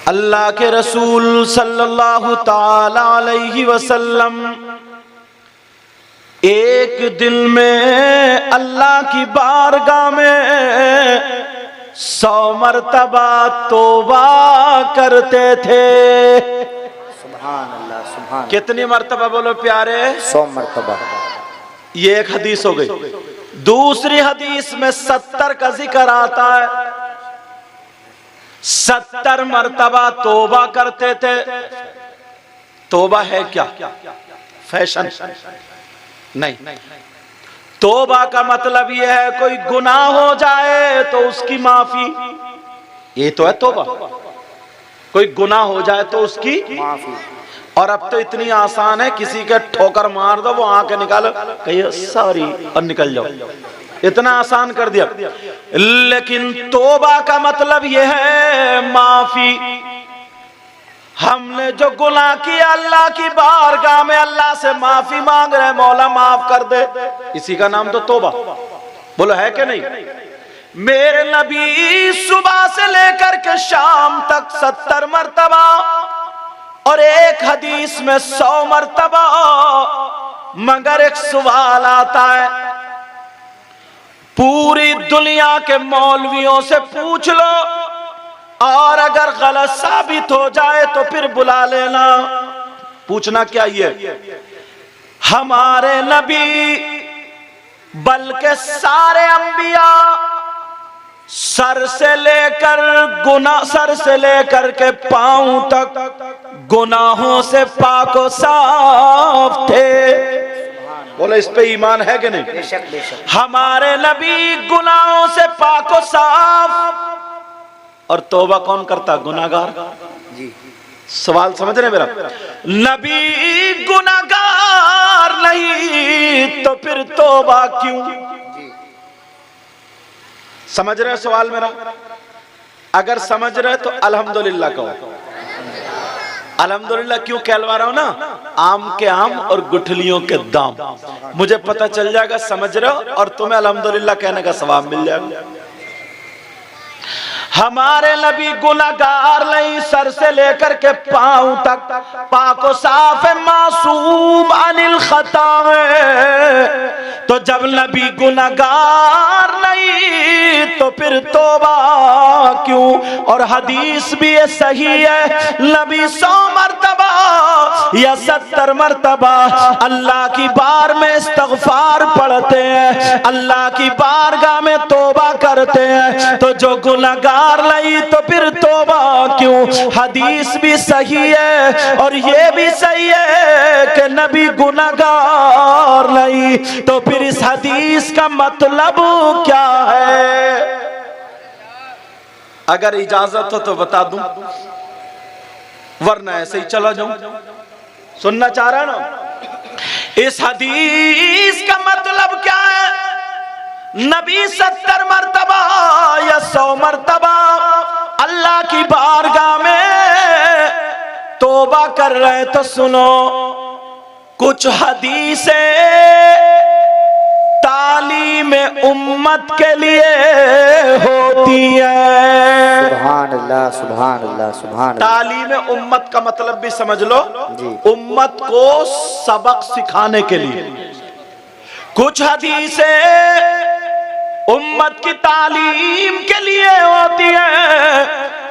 अल्लाह के रसूल सल्लल्लाहु ताला अलैहि वसल्लम एक दिन में अल्लाह की बारगाह में 100 मरतबा तौबा करते थे। सुभान अल्लाह, सुभान। कितनी मरतबा बोलो प्यारे? 100 मरतबा। ये एक हदीस हो गई। दूसरी हदीस में 70 का जिक्र आता है। 70 मरतबा तौबा करते थे। तौबा है क्या? फैशन नहीं। तौबा का मतलब यह है कोई गुनाह हो जाए तो उसकी माफी, ये तो है तौबा। कोई गुनाह हो जाए तो उसकी माफी। और अब तो इतनी आसान है, किसी के ठोकर मार दो, वो आंखें निकालो, कहिए सॉरी और निकल जाओ, इतना आसान कर दिया। लेकिन तौबा का मतलब यह है माफी। हमने जो गुनाह किया अल्लाह की बारगाह में अल्लाह से माफी मांग रहे, मौला माफ कर दे, इसी का नाम तो तौबा। बोलो है कि नहीं? मेरे नबी सुबह से लेकर के शाम तक 70 मरतबा और एक हदीस में 100 मरतबा। मगर एक सवाल आता है, पूरी दुनिया के मौलवियों से पूछ लो और अगर गलत साबित हो जाए तो फिर बुला लेना। पूछना क्या ये? हमारे नबी बल्कि सारे अंबिया सर से लेकर के पांव तक गुनाहों से पाको साफ थे। बोले इस पे ईमान है कि नहीं? बेशक बेशक। हमारे नबी गुनाहों से पाको साफ। और तौबा कौन करता? गुनाहगार जी। सवाल समझ रहे मेरा? नबी गुनाहगार नहीं तो फिर तौबा क्यों? समझ रहे सवाल मेरा? अगर समझ रहे तो अल्हम्दुलिल्लाह कहो। अल्हम्दुलिल्लाह क्यों कहलवा रहा हूं ना? आम के आम और गुठलियों के दाम। मुझे पता चल जाएगा समझ रहे हो और तुम्हें अल्हम्दुलिल्लाह कहने का सवाब मिल जाएगा। हमारे नबी गुनाहगार नहीं, सर से लेकर के पांव तक पाको साफ है, मासूम अनिल खता है। तो जब नबी गुनाहगार नहीं तो फिर तौबा क्यों? और हदीस भी ये सही है, नबी 100 मरतबा या 70 मरतबा अल्लाह की बार में इस्तगफार पढ़ते हैं, अल्लाह की बारगाह में तौबा करते हैं। तो जो गुनाहगार नहीं तो फिर तौबा क्यों? हदीस भी सही है और ये भी सही है कि नबी गुनाहगार नहीं। तो फिर इस हदीस का मतलब क्या है? अगर इजाजत हो तो बता दूं, वरना ऐसे ही चला जाऊं। सुनना चाह रहा ना? इस हदीस का मतलब क्या है? नबी 70 मरतबा या 100 मरतबा अल्लाह की बारगाह में तौबा कर रहे। तो सुनो, कुछ हदीसें तालीम उम्मत के लिए होती है। सुभान अल्लाह, सुभान अल्लाह, सुभान। तालीम उम्मत का मतलब भी समझ लो जी। उम्मत को सबक सिखाने के लिए। कुछ हदीसें उम्मत की तालीम के लिए होती है।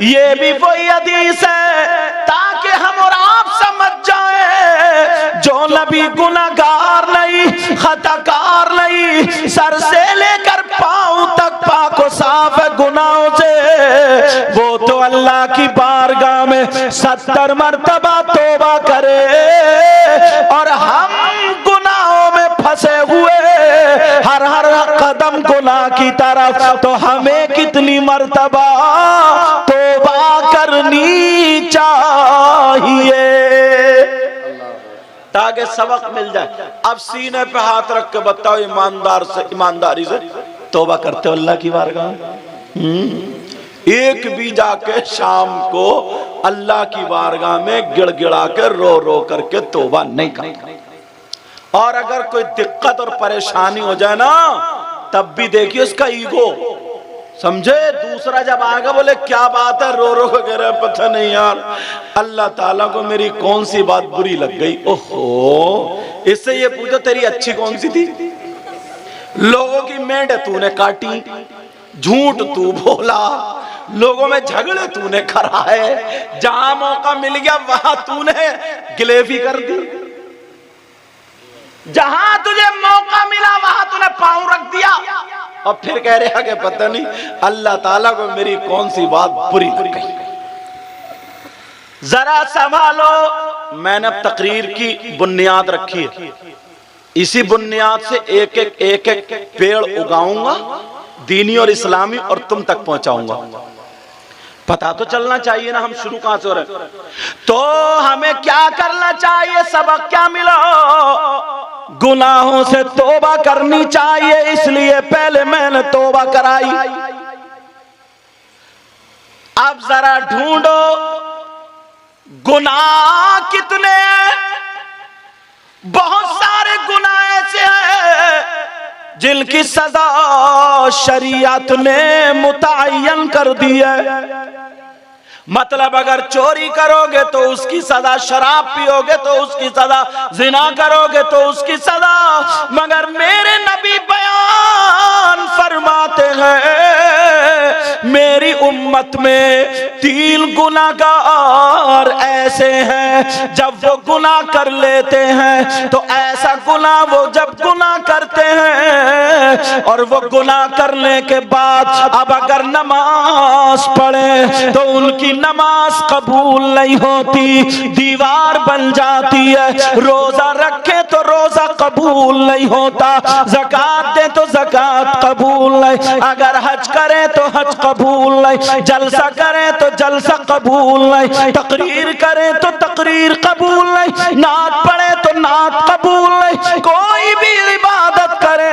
ये भी वही हदीस है ताकि हम और आप समझ जाए जो नबी गुनाहगार नहीं, खताकार नहीं, सर से लेकर पांव तक पाको साफ है गुनाहों से, वो तो अल्लाह की बारगाह में 70 मरतबा तौबा करे। और हम गुनाहों में फंसे हुए हर कदम गुनाह की तरफ, तो हमें कितनी मर्तबा तौबा करनी चाहिए ताकि सबक मिल जाए। अब सीने पे हाथ रख के बताओ, ईमानदारी से तौबा करते हो अल्लाह की बारगाह? एक भी जाके शाम को अल्लाह की बारगाह में गिड़गिड़ा के रो रो करके तौबा नहीं करता। और अगर कोई दिक्कत और परेशानी हो जाए ना, तब भी देखिए उसका ईगो समझे। दूसरा जब आएगा बोले क्या बात है, रो रो के कह रहे पता नहीं यार, अल्लाह ताला को मेरी कौन सी बात बुरी लग गई। ओहो, इससे ये पूछो तेरी अच्छी कौन सी थी। लोगों की मेंढ तूने काटी, झूठ तू बोला, लोगों में झगड़े तूने कराए, जहां मौका मिल गया वहां तूने गिलेफी कर दी, जहां तुझे मौका मिला वहां तूने पांव रख दिया, और फिर कह रहे हैं कि पता नहीं अल्लाह ताला को मेरी कौन सी बात बुरी लग गई। जरा संभालो। मैंने अब तकरीर की बुनियाद रखी है, इसी बुनियाद से एक एक पेड़ उगाऊंगा, दीनी और इस्लामी, और तुम तक पहुंचाऊंगा। पता तो चलना चाहिए ना हम शुरू कहां से हो रहे। तो हमें क्या करना चाहिए, सबक क्या मिला। गुनाहों से तौबा करनी चाहिए, इसलिए पहले मैंने तौबा कराई। अब जरा ढूंढो गुनाह कितने, बहुत सारे गुनाह ऐसे हैं जिनकी सजा शरीयत ने मुतय्यन कर दी है। मतलब अगर चोरी करोगे तो उसकी सजा, शराब पियोगे तो उसकी सजा, जिना करोगे तो उसकी सजा, मगर मेरे नबी बयान फरमाते हैं मेरी उम्मत में 3 गुनाहगार ऐसे हैं, जब वो गुनाह कर लेते हैं तो ऐसा गुनाह वो जब गुनाह करते हैं और वो गुनाह करने के बाद अब अगर नमाज पढ़े तो उनकी नमाज कबूल नहीं होती, दीवार बन जाती है। रोजा रखे तो रोजा कबूल नहीं होता, ज़कात दे तो ज़कात कबूल नहीं, अगर हज करे तो हज कबूल नहीं, जलसा करे तो जलसा कबूल नहीं, तकरीर करे तो तकरीर कबूल नहीं, नात पढ़े तो नात कबूल नहीं, कोई भी इबादत करे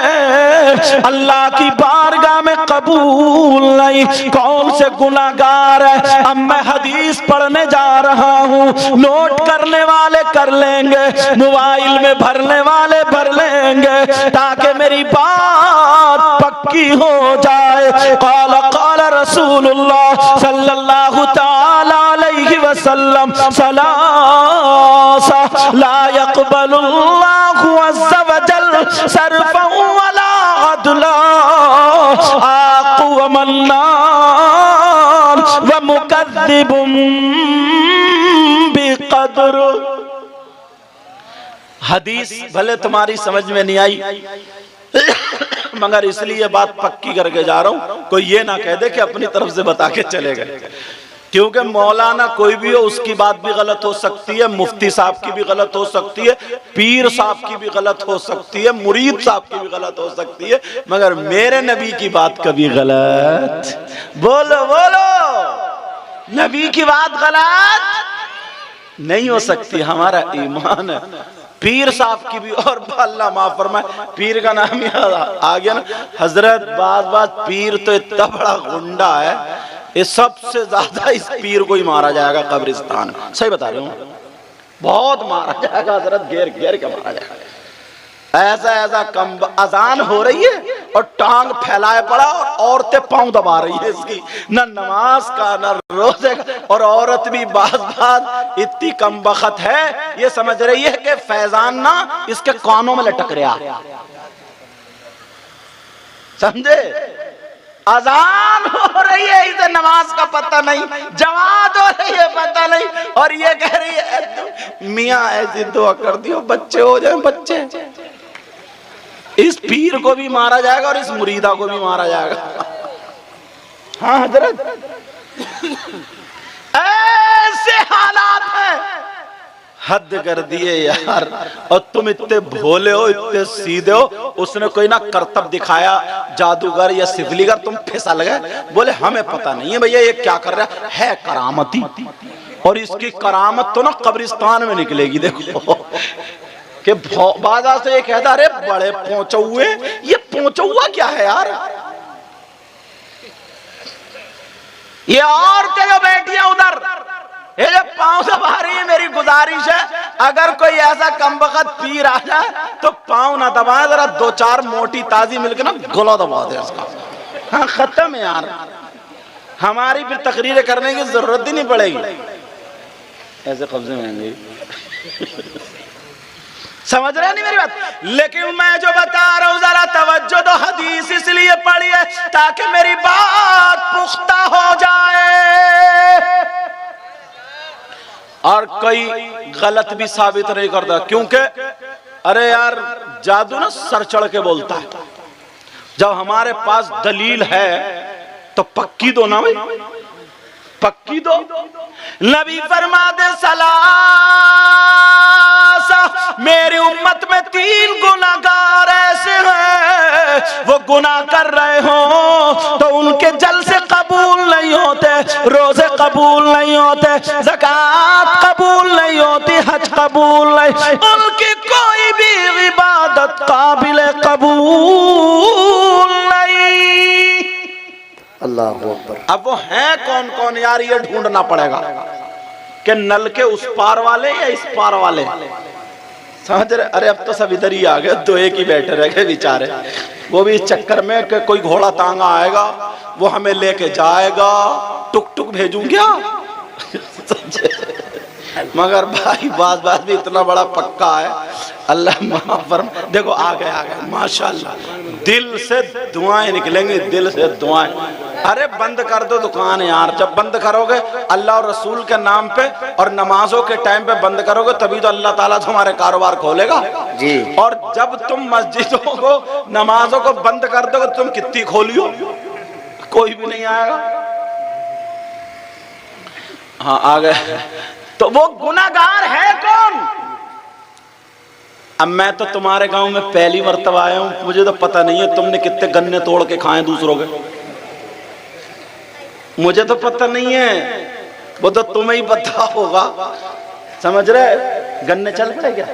अल्लाह की बारगाह में कबूल नहीं। कौन से गुनाहगार है। अब मैं हदीस पढ़ने जा रहा हूँ, नोट करने वाले कर लेंगे, मोबाइल में भरने वाले भर लेंगे, ताकि मेरी बात पक्की हो जाए। क़ाल क़ाल रसूलुल्लाह सल्लल्लाहु तआला अलैहि वसल्लम सलासा ला यक़बलुल्लाहु अज़्ज़ा वजल सर्फ़न वला अदला आक़ु व मन्नान व मुकद्दिबुम बिक़द्र। हदीस भले तुम्हारी समझ में नहीं आई, मगर इसलिए बात पक्की करके जा रहा हूं, कोई ये ना कह दे कि अपनी तरफ से बता के चले गए। क्योंकि मौलाना कोई भी हो उसकी बात भी गलत हो सकती है, मुफ्ती साहब की भी गलत हो सकती है, पीर साहब की भी गलत हो सकती है, मुरीद साहब की भी गलत हो सकती है, मगर मेरे नबी की बात कभी गलत, बोलो बोलो, नबी की बात गलत नहीं हो सकती। हमारा ईमान है। पीर साहब की भी, और अल्लाह माफ फरमाए, पीर का नाम याद आ गया ना हजरत। बात पीर तो इतना बड़ा गुंडा है, ये सबसे ज्यादा इस पीर को ही मारा जाएगा कब्रिस्तान में। सही बता रहे हूँ, बहुत मारा जाएगा हजरत, घेर घेर के मारा जाएगा। ऐसा ऐसा कम अजान हो रही है और टांग फैलाए पड़ा और औरतें पांव दबा रही है इसकी, न नमाज का न रोजे का। और औरत भी बात इतनी कम बखत है, ये समझ रही है कि फैजान ना इसके कानों में लटक रहा, समझे। अजान हो रही है, इसे नमाज का पता नहीं, जमात हो रही है पता नहीं, और ये कह रही है मियाँ ऐसी दुआ कर दियो बच्चे हो जाए बच्चे। इस पीर को भी मारा जाएगा और इस मुरीदा को भी मारा जाएगा। हाँ हजरत, ऐसे हालात हैं, हद कर दिए यार। और तुम इतने भोले हो, इतने सीधे हो, उसने कोई ना करतब दिखाया जादूगर या सिफलीगर, तुम फिसल गए, बोले हमें पता नहीं है भैया ये क्या कर रहा है करामती। और इसकी करामत तो ना कब्रिस्तान में निकलेगी। देखो कि बाजा से ये कहता अरे बड़े पहुंचौए, ये पहुंचौआ क्या है यार। ये औरतें जो बैठी है उधर, ये जो पांव दबा रही है, मेरी गुजारिश है अगर कोई ऐसा कमबख्त पीर आ जाए तो पांव ना दबाए, जरा 2-4 मोटी ताजी मिलकर ना गला दबा दे इसका। हाँ खत्म है यार, हमारी फिर तकरीरें करने की जरूरत ही नहीं पड़ेगी, ऐसे कब्जे में आएंगे। समझ रहे नहीं मेरी बात? लेकिन मैं जो बता रहा हूं जरा तवज्जो दो, हदीस इसलिए पढ़िए ताकि मेरी बात पुख्ता हो जाए और कोई गलत भी साबित नहीं करता। क्योंकि अरे यार जादू ना सर चढ़ के बोलता है, जब हमारे पास दलील है तो पक्की दो ना भाई, पक्की दो। नबी फरमाते सलासा, मेरी उम्मत में 3 गुनाहगार ऐसे हैं, वो गुनाह कर रहे हो तो उनके जलसे कबूल नहीं होते, रोजे कबूल नहीं होते, ज़कात कबूल नहीं होती, हज कबूल नहीं, उनकी कोई भी इबादत काबिल कबूल नहीं। अल्लाह अकबर। अब वो हैं कौन कौन यार, ये ढूंढना पड़ेगा कि नल के उस पार वाले या इस पार वाले, समझ रहे? अरे अब तो सब इधर ही आ गए, 2 एक ही बैठे रह गए बेचारे, वो भी इस चक्कर में कि कोई घोड़ा तांगा आएगा वो हमें लेके जाएगा, टुक टुक भेजूं क्या? मगर भाई बात भी इतना बड़ा पक्का है, अल्लाह माफ फरमा। देखो आ गए माशाल्लाह, दिल से दुआएं निकलेंगी, दिल से दुआएं। अरे बंद कर दो दुकान यार, जब बंद करोगे अल्लाह और रसूल के नाम पे और नमाजों के टाइम पे बंद करोगे तभी तो अल्लाह ताला तुम्हारे कारोबार खोलेगा जी। और जब तुम मस्जिदों को नमाजों को बंद कर दोगे तुम कितनी खोलियो, कोई भी नहीं आएगा। हाँ आ गए। तो वो गुनाहगार है कौन? अब मैं तो तुम्हारे गांव में पहली मर्तबा आया हूं, मुझे तो पता नहीं है तुमने कितने गन्ने तोड़ के खाए दूसरों के, मुझे तो पता नहीं है, वो तो तुम्हें ही पता होगा। समझ रहे? गन्ने चल पड़े क्या?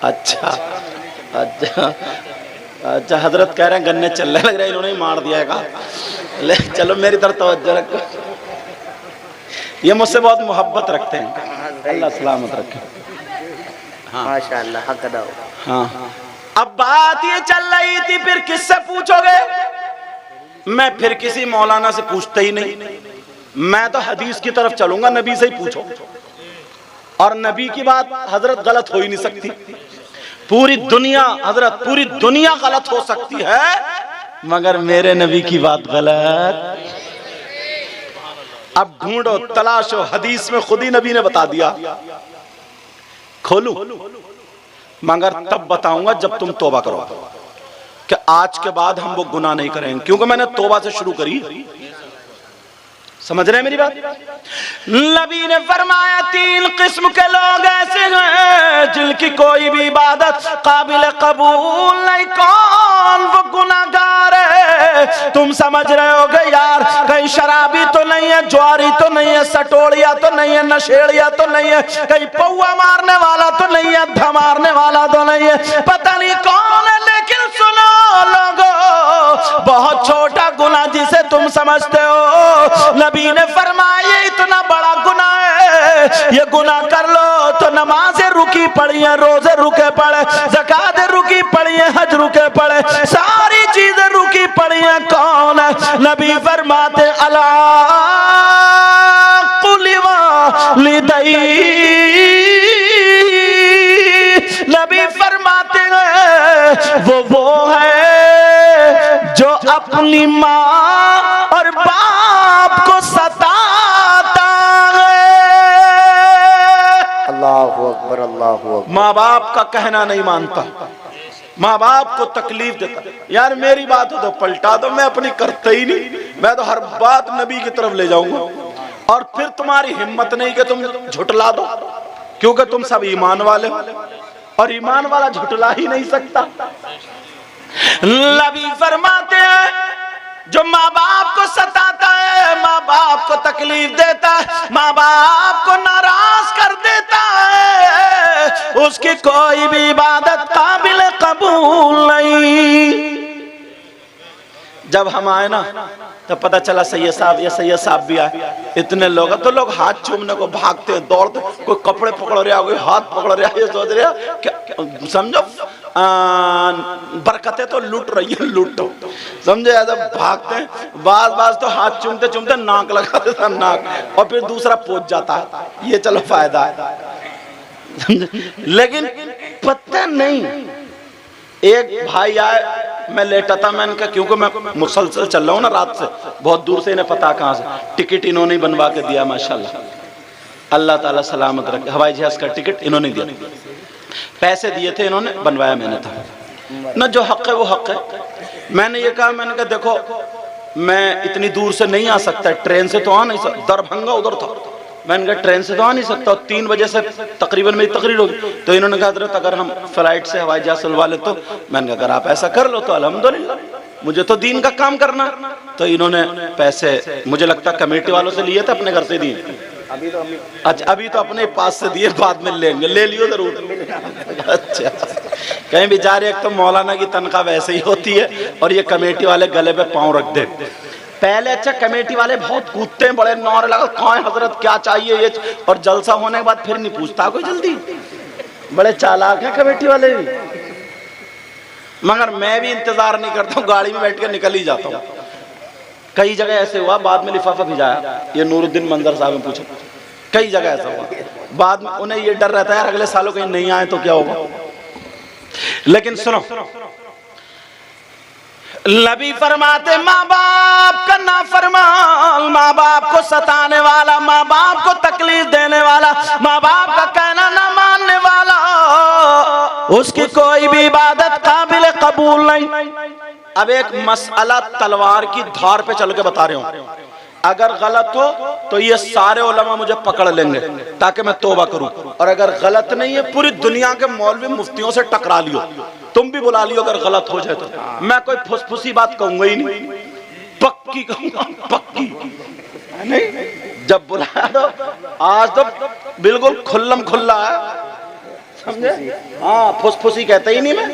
अच्छा अच्छा अच्छा, हजरत कह रहे हैं गन्ने चलने लग रहे हैं, इन्होंने ही मार दिया है। ले चलो मेरी तरफ तवज्जो रखो, ये मुझसे बहुत मोहब्बत रखते हैं, अल्लाह सलामत रखे। हाँ माशाअल्लाह, हक अदा हो। हाँ अब बात ये चल रही थी, फिर किससे पूछोगे? मैं फिर किसी मौलाना से पूछता ही नहीं, मैं तो हदीस की तरफ चलूंगा, नबी से ही पूछो। और नबी की बात हजरत गलत हो ही नहीं सकती, पूरी दुनिया हजरत पूरी दुनिया गलत हो सकती है मगर मेरे नबी की बात गलत। अब ढूंढो तलाशो, हदीस में खुद ही नबी ने बता दिया, खोलू मगर तब बताऊंगा जब तुम तौबा करो कि आज के बाद हम वो गुनाह नहीं करेंगे, क्योंकि मैंने तौबा से शुरू करी। समझ रहे हैं मेरी बात? नबी ने फरमाया 3 किस्म के लोग ऐसे हैं जिनकी कोई भी इबादत काबिल कबूल नहीं। कौन वो गुनाहगार है? तुम समझ रहे होगे यार, कहीं शराबी तो नहीं है, ज्वारी तो नहीं है, सटोड़िया तो नहीं है, नशेड़िया तो नहीं है, कहीं पौवा मारने वाला तो नहीं है, धमारने वाला तो नहीं है, पता नहीं कौन है। लेकिन सुनो लोगों, बहुत छोटा गुनाह जिसे तुम समझते हो, नबी ने फरमाया इतना बड़ा गुनाह है, ये गुनाह कर लो तो नमाजें रुकी पड़ी हैं, रोजे रुके पड़े, ज़कात रुकी पड़ी है, हज रुके पड़े, सारी चीजें रुकी पड़ी हैं। कौन है? नबी फरमाते अला कुलिवा लिदई, नबी फरमाते हैं वो है जो अपनी माँ और बाप को सताता है। अल्लाहु अकबर, अल्लाहु अकबर। माँ बाप का कहना नहीं मानता, माँ बाप को तकलीफ देता। यार मेरी बात हो तो पलटा दो, मैं अपनी करता ही नहीं, मैं तो हर बात नबी की तरफ ले जाऊंगा। और फिर तुम्हारी हिम्मत नहीं कि तुम झुटला दो, क्योंकि तुम सब ईमान वाले हो और ईमान वाला झुटला ही नहीं सकता। नबी फरमाते हैं जो माँ बाप को सताता है, माँ बाप को तकलीफ देता है, माँ बाप को नाराज कर देता है, उसकी कोई भी इबादत काबिल कबूल नहीं। जब हम आए ना तो पता चला सैयद साहब या सैयद साहब भी आए, इतने लोग तो लोग हाथ चूमने को भागते दौड़ते, कोई कपड़े पकड़ रहा, कोई हाथ पकड़ रहा, ये सोच रहा क्या समझो बरकतें तो लूट रही है, लूटो, समझे। जब भागते हैं बाज तो हाथ चूमते चूमते नाक लगा देता, नाक, और फिर दूसरा पहुंच जाता है, ये चलो फायदा है, लेकिन पता नहीं। एक भाई आए, मैं लेटा था, मैंने कहा क्योंकि मैं मुसलसल चल रहा हूँ ना रात से, बहुत दूर से, इन्हें पता कहाँ से, टिकट इन्होंने ही बनवा के दिया माशाल्लाह, अल्लाह ताला सलामत रखे। हवाई जहाज का टिकट इन्होंने दिया, पैसे दिए थे इन्होंने, बनवाया मैंने था ना। जो हक है वो हक है। मैंने ये कहा, मैंने कहा देखो मैं इतनी दूर से नहीं आ सकता, ट्रेन से तो आ नहीं सकता, दरभंगा उधर था, मैंने कहा ट्रेन से तो आ नहीं सकता, 3 बजे से तकरीबन मेरी तकरीर होगी। तो इन्होंने कहा हज़रत अगर हम फ्लाइट से हवाई जहाज चलवा ले तो, मैंने कहा अगर आप ऐसा कर लो तो अल्हम्दुलिल्लाह, मुझे तो दीन का काम करना। तो इन्होंने पैसे मुझे लगता कमेटी वालों से लिए थे, अपने घर से दिए। अच्छा, अभी तो अपने पास से दिए, बाद में लेंगे, ले लियो जरूर। अच्छा, कहीं बेचारे, एक तो मौलाना की तनख्वाह वैसे ही होती है, और ये कमेटी वाले गले पे पांव रख दे। पहले अच्छा कमेटी वाले बहुत कूदते हैं, बड़े नौरे लगा, कौन हजरत क्या चाहिए ये, और जलसा होने के बाद फिर नहीं पूछता कोई जल्दी, बड़े चालाक हैं कमेटी वाले भी। मगर मैं भी इंतजार नहीं करता हूँ, गाड़ी में बैठ के निकल ही जाता हूँ। कई जगह ऐसे हुआ, बाद में लिफाफा भिजाया, ये नूरुद्दीन मंजर साहब ने पूछा, कई जगह ऐसा हुआ, बाद में उन्हें ये डर रहता है यार अगले सालों कहीं नहीं आए तो क्या होगा। लेकिन सुनो, नबी फरमाते माँ बाप का नाफरमान, माँ बाप को सताने वाला, माँ बाप को तकलीफ देने वाला, माँ बाप का कहना ना मानने वाला, उसकी कोई भी इबादत काबिल कबूल नहीं। अब एक मसला तलवार की धार पे चल के बता रहे हूं, अगर गलत हो तो ये सारे उलमा मुझे पकड़ लेंगे ताकि मैं तौबा करूं, और अगर गलत नहीं है पूरी दुनिया के मौलवी मुफ्तियों से टकरा लियो, तुम भी बुला लियो, अगर गलत हो जाए तो मैं कोई फुसफुसी बात कहूंगा ही नहीं, पक्की कहूंगा, पक्की नहीं। जब बुलाया तो आज तो बिल्कुल खुल्लम खुल्ला है, समझे। हाँ, फुसफुसी कहते ही नहीं मैं,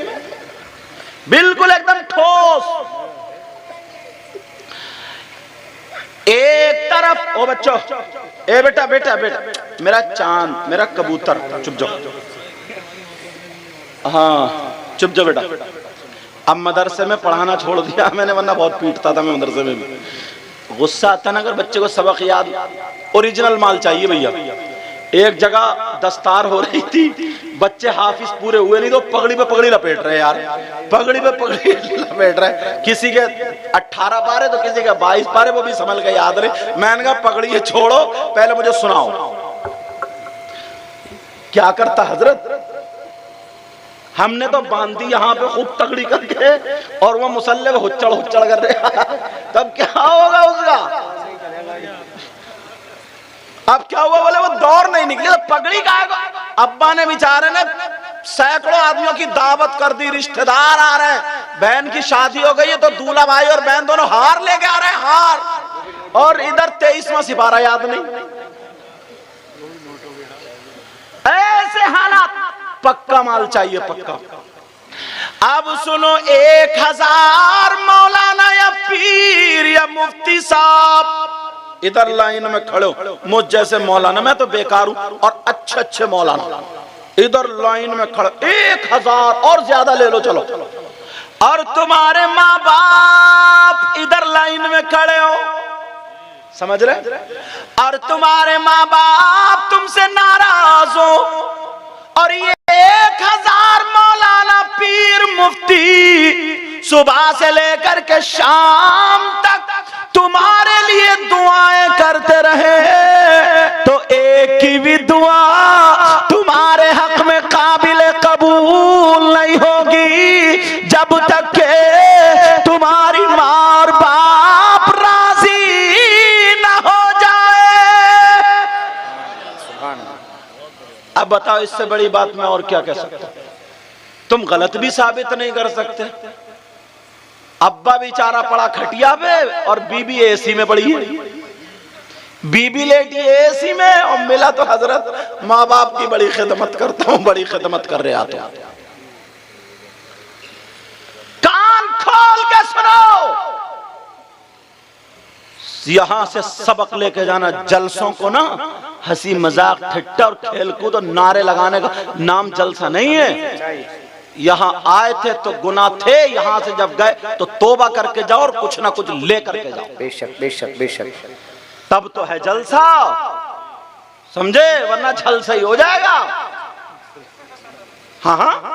बिल्कुल एकदम ठोस। एक तरफ ओ बच्चों, ए बेटा बेटा बेटा, मेरा चांद, मेरा कबूतर, चुप जाओ, हाँ चुप जाओ बेटा। अब मदरसे में पढ़ाना छोड़ दिया मैंने, वरना बहुत पीटता था मैं मदरसे में भी। गुस्सा आता ना अगर बच्चे को सबक याद, ओरिजिनल माल चाहिए भैया। एक जगह दस्तार हो रही थी, बच्चे हाफिज पूरे हुए नहीं तो पगड़ी पे पगड़ी लपेट रहे यार, पगड़ी पे पगड़ी लपेट रहे, किसी के 18 पारे तो किसी के 22 पारे, वो भी संभल के याद रहे। मैंने कहा पगड़ी ये छोड़ो, पहले मुझे सुनाओ क्या करता हजरत। हमने तो बांधी यहाँ पे खूब तगड़ी करके, और वो मुसल्ले पे हुच्चड़ हुच्चड़ कर रहे तब क्या होगा उसका। अब क्या हुआ, बोले वो दौड़ नहीं निकली तो पगड़ी का अब्बा ने बेचारे ने सैकड़ों आदमियों की दावत कर दी, रिश्तेदार आ रहे हैं, बहन की शादी हो गई है तो दूल्हा भाई और बहन दोनों हार लेके आ रहे हैं, हार, और इधर 23वां सिपारा याद नहीं। ऐसे हालात, पक्का माल चाहिए, पक्का। अब सुनो, 1000 मौलाना या पीर या मुफ्ती साहब इधर लाइन में खड़े हो, मुझ जैसे मौलाना, मैं तो बेकार हूं, और अच्छे अच्छे मौलाना इधर लाइन में खड़े, 1000 और ज्यादा ले लो चलो, और तुम्हारे माँ बाप इधर लाइन में खड़े हो, समझ रहे, और तुम्हारे माँ बाप तुमसे नाराज हो, और ये 1000 मौलाना पीर मुफ्ती सुबह से लेकर के शाम तक तुम्हारे लिए दुआएं करते रहे, तो एक की भी दुआ तुम्हारे हक में काबिल कबूल नहीं होगी जब तक के तुम्हारी माँ और बाप राजी न हो जाए। अब बताओ, इससे बड़ी बात मैं और क्या कह सकता। तुम गलत भी साबित नहीं कर सकते। अब्बा बेचारा पड़ा खटिया पे और बीबी एसी में पड़ी है, बीबी लेटी एसी में, और मिला तो हजरत माँ बाप की बड़ी खिदमत करता हूँ, बड़ी खिदमत कर रहे आते। कान खोल के सुनो, यहां से सबक लेके जाना। जलसों को ना हंसी मजाक ठट्टा और खेल कूद और नारे लगाने का नाम जलसा नहीं है। यहां आए थे तो गुनाह थे, यहां से जब गए तो तौबा करके जाओ और कुछ ना कुछ ले करके जाओ। बेशक बेशक बेशक। तब तो है जलसा, समझे, वरना झलसा ही हो जाएगा। हाँ हाँ